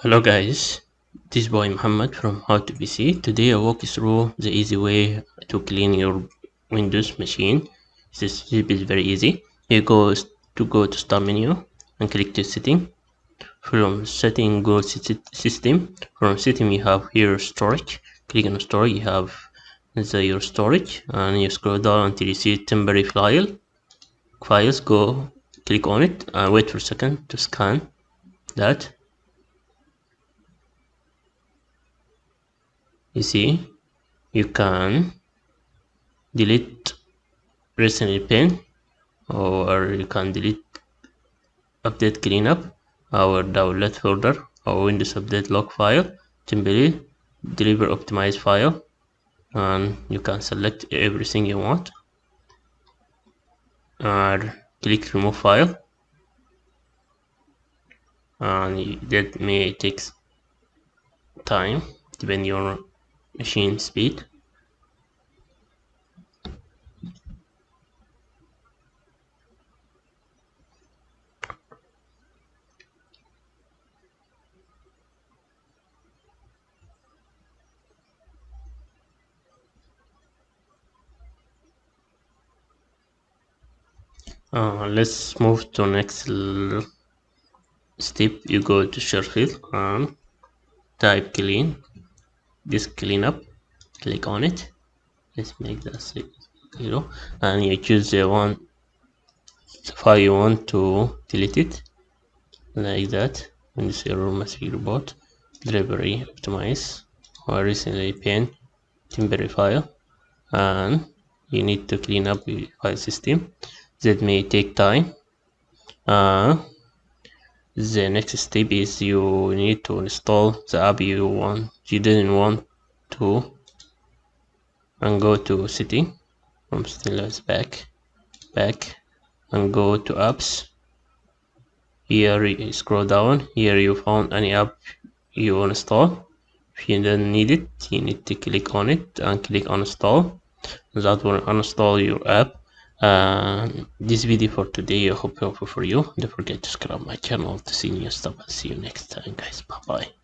Hello guys, this is boy Muhammad from How to PC. Today I'll walk you through the easy way to clean your Windows machine. This is very easy. You go to Start menu and click to Setting. From Setting go to System. From System you have here Storage. Click on Storage. You have your storage and you scroll down until you see temporary files. Go click on it and wait for a second to scan that. You see, you can delete recently pin, or you can delete update cleanup, our download folder, our Windows update log file, temporary deliver optimized file, and you can select everything you want and click remove file, and that may take time depending on your machine speed. Let's move to next step. You go to Sheffield and type clean. This cleanup, click on it. Let's make that 0, and you choose the one file you want to delete it, like that. When this error must be report, delivery optimize or recently pin temporary file, and you need to clean up your file system. That may take time. The next step is you need to install the app you didn't want to, and go to setting. From setting, let's back and go to apps. Here you scroll down. Here you found any app you install. If you don't need it, you need to click on it and click on install. That will uninstall your app. This video for today I hope helpful for you. Don't forget to subscribe my channel to see new stuff. I'll see you next time, guys. Bye bye.